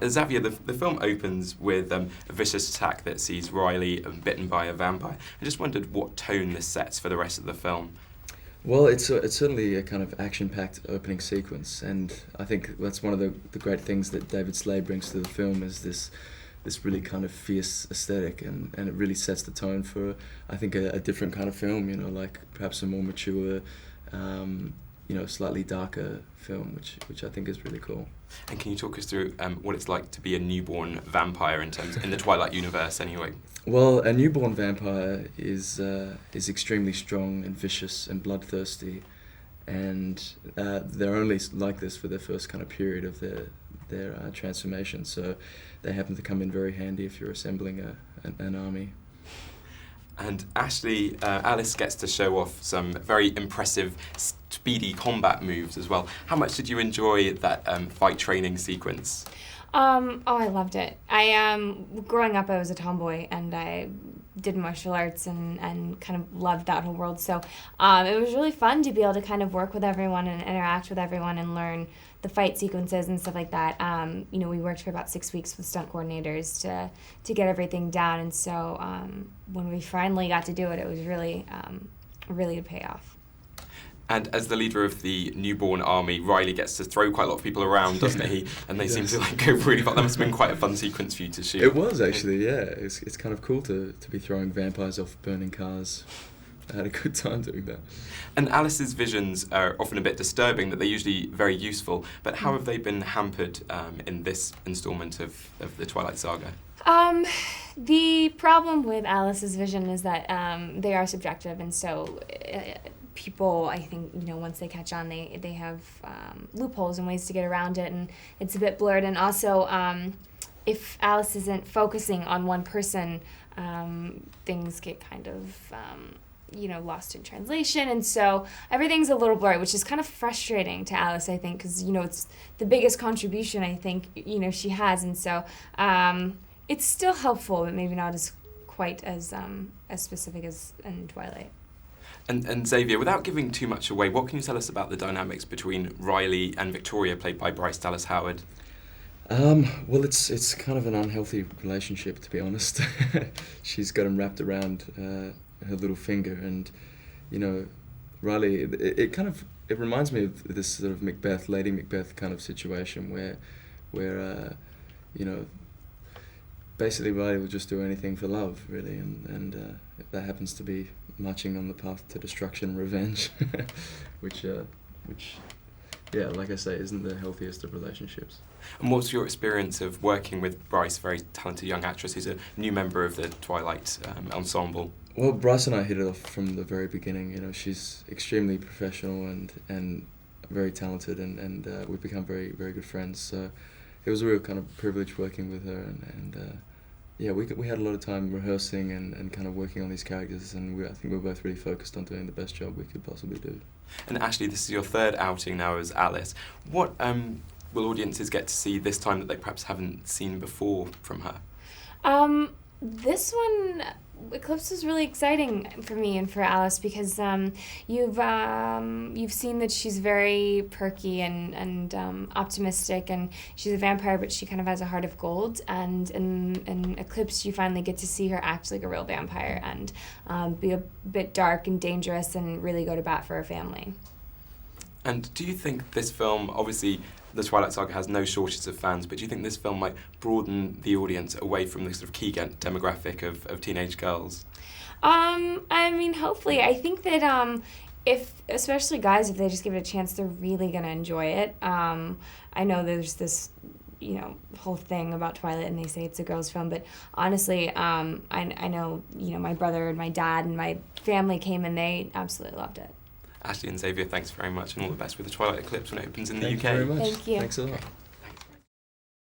Xavier, the film opens with a vicious attack that sees Riley bitten by a vampire. I just wondered what tone this sets for the rest of the film. Well, it's certainly a kind of action-packed opening sequence, and I think that's one of the great things that David Slade brings to the film is this really kind of fierce aesthetic, and it really sets the tone for, I think, a different kind of film, you know, like perhaps a more mature, you know, slightly darker film, which I think is really cool. And can you talk us through what it's like to be a newborn vampire in the Twilight universe, anyway? Well, a newborn vampire is extremely strong and vicious and bloodthirsty, and they're only like this for their first kind of period of their transformation. So they happen to come in very handy if you're assembling an army. And Alice gets to show off some very impressive, speedy combat moves as well. How much did you enjoy that fight training sequence? I loved it. Growing up, I was a tomboy, and I did martial arts and kind of loved that whole world. So it was really fun to be able to kind of work with everyone and interact with everyone and learn the fight sequences and stuff like that. You know, we worked for about 6 weeks with stunt coordinators to get everything down, and so when we finally got to do it, it was really a really good payoff. And as the leader of the newborn army, Riley gets to throw quite a lot of people around, doesn't he? And they seem to go really far. That must have been quite a fun sequence for you to shoot. It was, actually, yeah. It's kind of cool to be throwing vampires off burning cars. I had a good time doing that. And Alice's visions are often a bit disturbing, that they're usually very useful. But how have they been hampered in this instalment of the Twilight Saga? The problem with Alice's vision is that they are subjective, and so people, I think, you know, once they catch on, they have loopholes and ways to get around it, and it's a bit blurred. And also, if Alice isn't focusing on one person, things get kind of lost in translation, and so everything's a little blurry, which is kind of frustrating to Alice, I think, because, you know, it's the biggest contribution I think, you know, she has, and so it's still helpful, but maybe not as quite as specific as in Twilight. And Xavier, without giving too much away, what can you tell us about the dynamics between Riley and Victoria, played by Bryce Dallas Howard? Well, it's kind of an unhealthy relationship, to be honest. She's got him wrapped around her little finger, and, you know, Riley, it reminds me of this sort of Macbeth, Lady Macbeth kind of situation where you know, basically Riley will just do anything for love, really, and that happens to be marching on the path to destruction and revenge, which yeah, like I say, isn't the healthiest of relationships. And what's your experience of working with Bryce, very talented young actress who's a new member of the Twilight ensemble? Well, Bryce and I hit it off from the very beginning. You know, she's extremely professional and very talented, and we've become very, very good friends. So it was a real kind of privilege working with her, and yeah, we had a lot of time rehearsing and kind of working on these characters, and I think we're both really focused on doing the best job we could possibly do. And Ashley, this is your third outing now as Alice. What will audiences get to see this time that they perhaps haven't seen before from her? This one, Eclipse, was really exciting for me and for Alice because you've seen that she's very perky and optimistic, and she's a vampire, but she kind of has a heart of gold. And in Eclipse, you finally get to see her act like a real vampire and be a bit dark and dangerous and really go to bat for her family. And do you think this film, obviously the Twilight Saga has no shortage of fans, but do you think this film might broaden the audience away from the sort of key demographic of teenage girls? I mean, hopefully. I think that especially guys, if they just give it a chance, they're really going to enjoy it. I know there's this, you know, whole thing about Twilight, and they say it's a girls' film, but honestly, I know, you know, my brother and my dad and my family came, and they absolutely loved it. Ashley and Xavier, thanks very much, and all the best with the Twilight Eclipse when it opens in the UK. Thank you very much. Thank you. Thanks a lot.